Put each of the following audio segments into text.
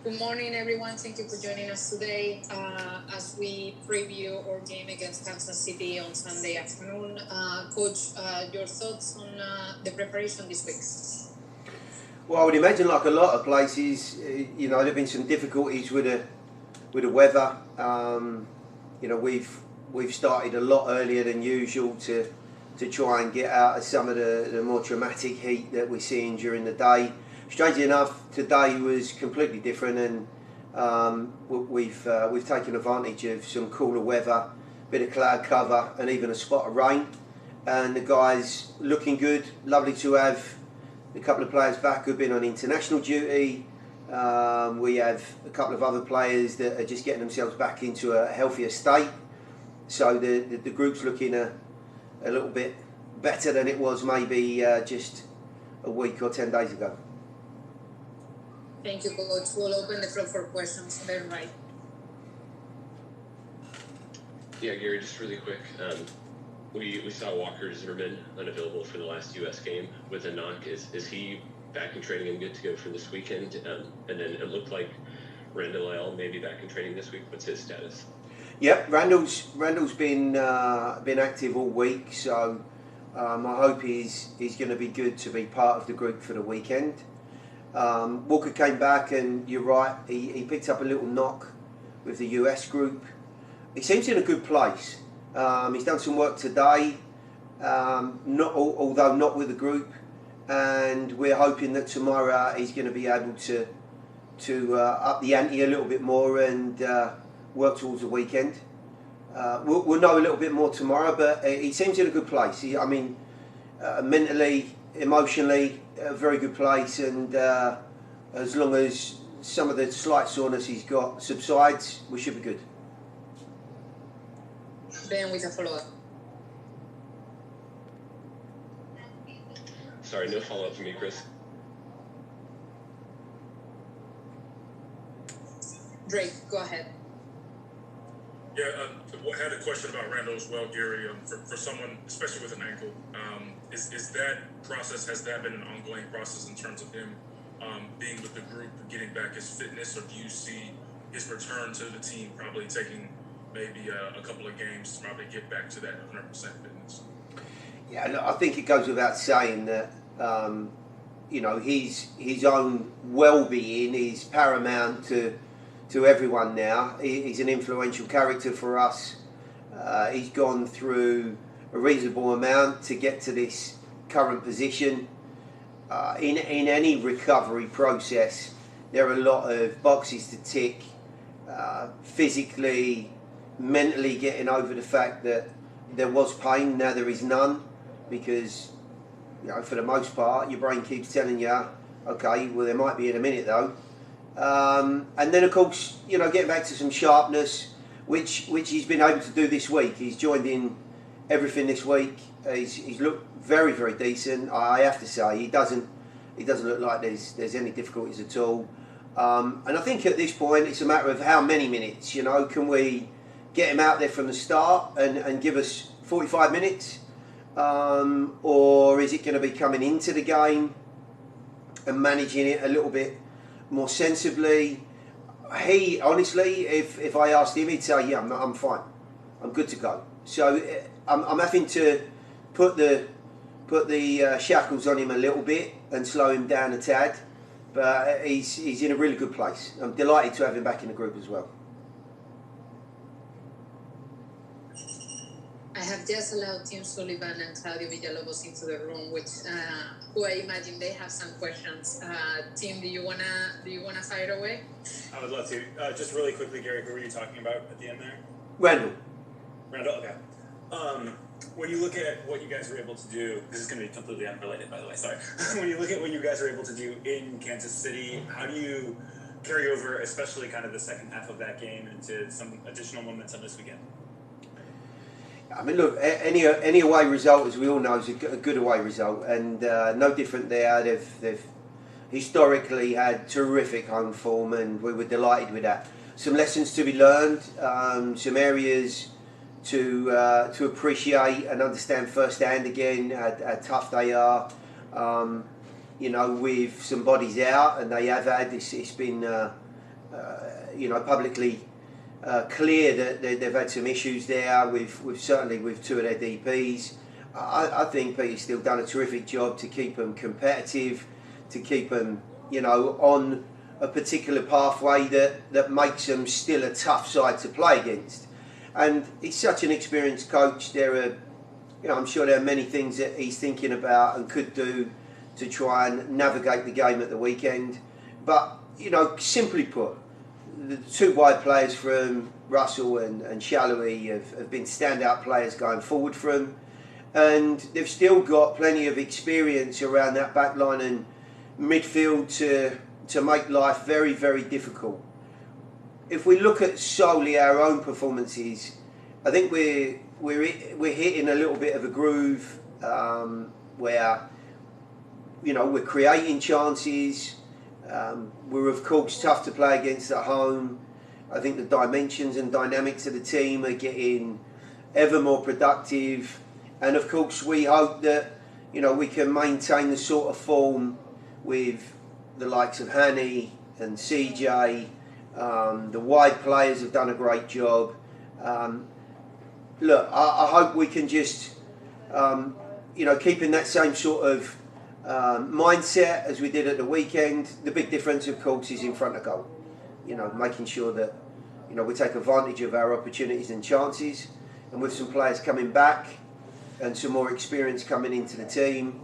Good morning, everyone. Thank you for joining us today as we preview our game against Kansas City on Sunday afternoon. Coach, your thoughts on the preparation this week? Well, I would imagine, like a lot of places, there have been some difficulties with the weather. We've started a lot earlier than usual to try and get out of some of the more dramatic heat that we're seeing during the day. Strangely enough, today was completely different, and we've taken advantage of some cooler weather, bit of cloud cover, and even a spot of rain. And the guys looking good. Lovely to have a couple of players back who've been on international duty. We have a couple of other players that are just getting themselves back into a healthier state. So the group's looking a little bit better than it was maybe just a week or 10 days ago. Thank you, Coach. We'll open the floor for questions. Then, right. Yeah, Gary, just really quick. We saw Walker Zimmerman unavailable for the last U.S. game with a knock. Is he back in training and good to go for this weekend? And then it looked like Randall L may be back in training this week. What's his status? Yep, Randall's been active all week, so I hope he's going to be good to be part of the group for the weekend. Walker came back, and you're right, he picked up a little knock with the US group. He seems in a good place. He's done some work today, although not with the group, and we're hoping that tomorrow he's going to be able to up the ante a little bit more and work towards the weekend. We'll know a little bit more tomorrow, but he seems in a good place. Mentally, emotionally, a very good place, and as long as some of the slight soreness he's got subsides, we should be good. Ben with a follow-up. Sorry, no follow-up from me, Chris. Drake, go ahead. Yeah, I had a question about Randall as well, Gary. For someone, especially with an ankle, is that process, has that been an ongoing process in terms of him being with the group, getting back his fitness, or do you see his return to the team probably taking maybe a couple of games to probably get back to that 100% fitness? Yeah, look, I think it goes without saying that his own well-being is paramount to everyone now. He's an influential character for us. He's gone through a reasonable amount to get to this current position. In any recovery process, there are a lot of boxes to tick. Physically, mentally getting over the fact that there was pain, now there is none, because for the most part your brain keeps telling you, okay, well there might be in a minute though. And then of course, getting back to some sharpness, which he's been able to do this week. He's joined in everything this week. He's looked very, very decent. I have to say, he doesn't look like there's any difficulties at all. And I think at this point it's a matter of how many minutes. Can we get him out there from the start and give us 45 minutes, or is it going to be coming into the game and managing it a little bit more sensibly? He honestly, if I asked him, he'd say, yeah, I'm fine, I'm good to go. So I'm having to put the shackles on him a little bit and slow him down a tad, but he's in a really good place. I'm delighted to have him back in the group as well. I have just allowed Tim Sullivan and Claudio Villalobos into the room, who I imagine they have some questions. Tim, do you wanna fire away? I would love to. Just really quickly, Gary, who were you talking about at the end there? Randall, okay. When you look at what you guys were able to do, this is going to be completely unrelated, by the way, sorry. When you look at what you guys were able to do in Kansas City, how do you carry over, especially kind of the second half of that game, into some additional momentum this weekend? I mean, look, any away result, as we all know, is a good away result, and no different there. They've historically had terrific home form, and we were delighted with that. Some lessons to be learned, some areas to appreciate and understand firsthand again how tough they are. With some bodies out, and they have had. It's been publicly clear that they've had some issues there certainly with two of their DPs. I think Pete's still done a terrific job to keep them competitive, to keep them, on a particular pathway that makes them still a tough side to play against. And he's such an experienced coach. I'm sure there are many things that he's thinking about and could do to try and navigate the game at the weekend. But, simply put, the two wide players from Russell and Shallowy have been standout players going forward for him. And they've still got plenty of experience around that back line and midfield to make life very, very difficult. If we look at solely our own performances, I think we're hitting a little bit of a groove where we're creating chances. We're of course tough to play against at home. I think the dimensions and dynamics of the team are getting ever more productive. And of course, we hope that we can maintain the sort of form with the likes of Hani and CJ. The wide players have done a great job. Look, I hope we can just, keep in that same sort of mindset as we did at the weekend. The big difference, of course, is in front of goal. Making sure that we take advantage of our opportunities and chances. And with some players coming back and some more experience coming into the team,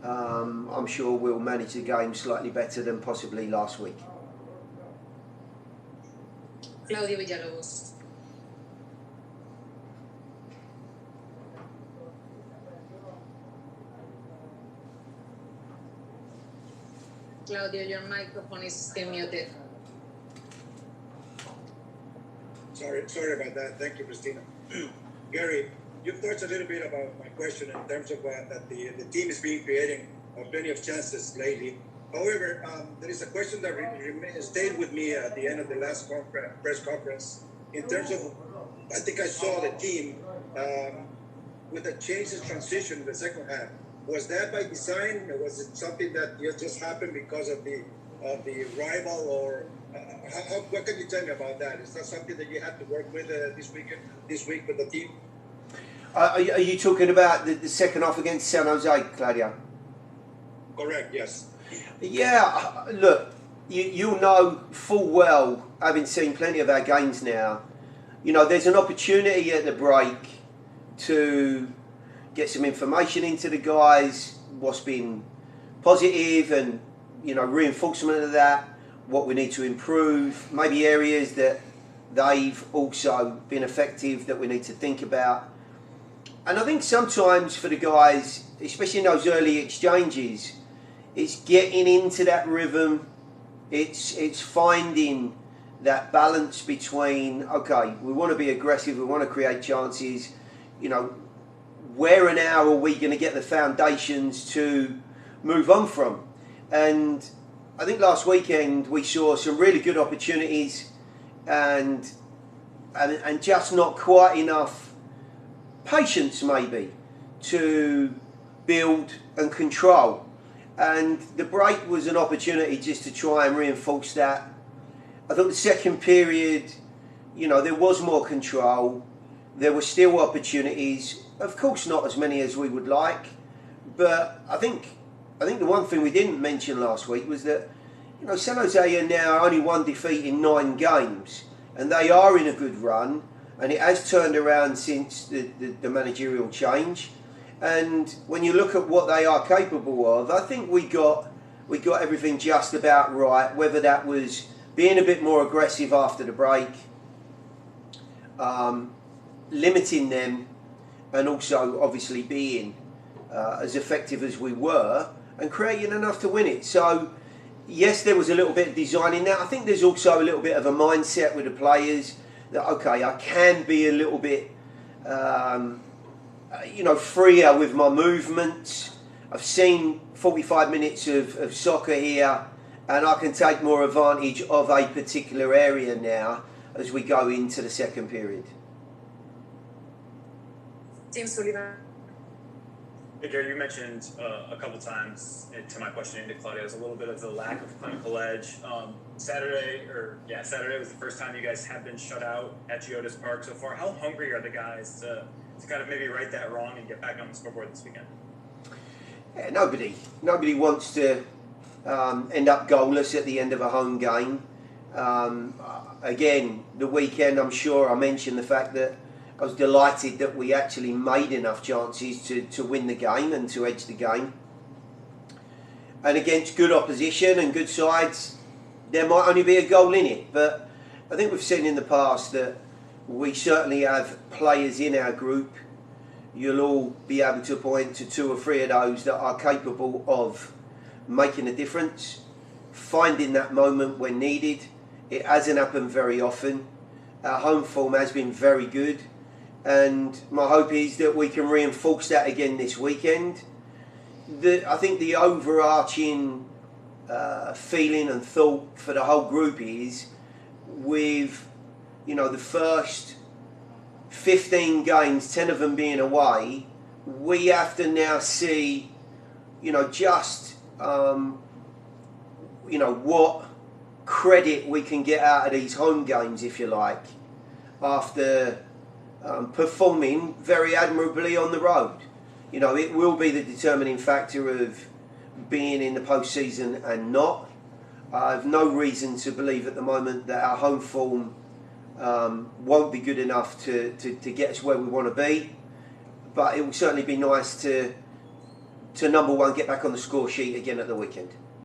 I'm sure we'll manage the game slightly better than possibly last week. Claudio Villalobos. Claudio, your microphone is still muted. Sorry about that. Thank you, Christina. Gary, you've touched a little bit about my question in terms of that the team is being creating plenty of chances lately. However, there is a question that stayed with me at the end of the last press conference in terms of, I think I saw the team with a change in transition in the second half. Was that by design, or was it something that just happened because of the rival, or what can you tell me about that? Is that something that you had to work with this week with the team? Are you talking about the second half against San Jose, Claudio? Correct, yes. Yeah, look, you'll know full well, having seen plenty of our games now, there's an opportunity at the break to get some information into the guys, what's been positive and, reinforcement of that, what we need to improve, maybe areas that they've also been effective that we need to think about. And I think sometimes for the guys, especially in those early exchanges, it's getting into that rhythm. It's finding that balance between, okay, we want to be aggressive, we want to create chances, where and how are we going to get the foundations to move on from? And I think last weekend we saw some really good opportunities and just not quite enough patience maybe to build and control. And the break was an opportunity just to try and reinforce that. I thought the second period, there was more control. There were still opportunities. Of course, not as many as we would like. But I think the one thing we didn't mention last week was that, San Jose are now only one defeat in 9 games. And they are in a good run. And it has turned around since the managerial change. And when you look at what they are capable of, I think we got everything just about right. Whether that was being a bit more aggressive after the break, limiting them, and also obviously being as effective as we were and creating enough to win it. So yes, there was a little bit of design in that. I think there's also a little bit of a mindset with the players that, okay, I can be a little bit freer with my movements. I've seen 45 minutes of soccer here, and I can take more advantage of a particular area now as we go into the second period. Tim Sullivan. Hey, Gary, you mentioned a couple times to my question to Claudia, is a little bit of the lack of clinical edge. Saturday was the first time you guys have been shut out at Geodis Park so far. How hungry are the guys to kind of maybe right that wrong and get back on the scoreboard this weekend? Yeah, nobody wants to end up goalless at the end of a home game. Again, the weekend, I'm sure I mentioned the fact that I was delighted that we actually made enough chances to win the game and to edge the game. And against good opposition and good sides, there might only be a goal in it. But I think we've seen in the past that we certainly have players in our group. You'll all be able to point to 2 or 3 of those that are capable of making a difference, finding that moment when needed. It hasn't happened very often. Our home form has been very good, and my hope is that we can reinforce that again this weekend. I think the overarching feeling and thought for the whole group is, with the first 15 games, 10 of them being away, we have to now see what credit we can get out of these home games, if you like, after performing very admirably on the road. It will be the determining factor of being in the postseason and not. I have no reason to believe at the moment that our home form won't be good enough to get us where we want to be. But it will certainly be nice to number one, get back on the score sheet again at the weekend.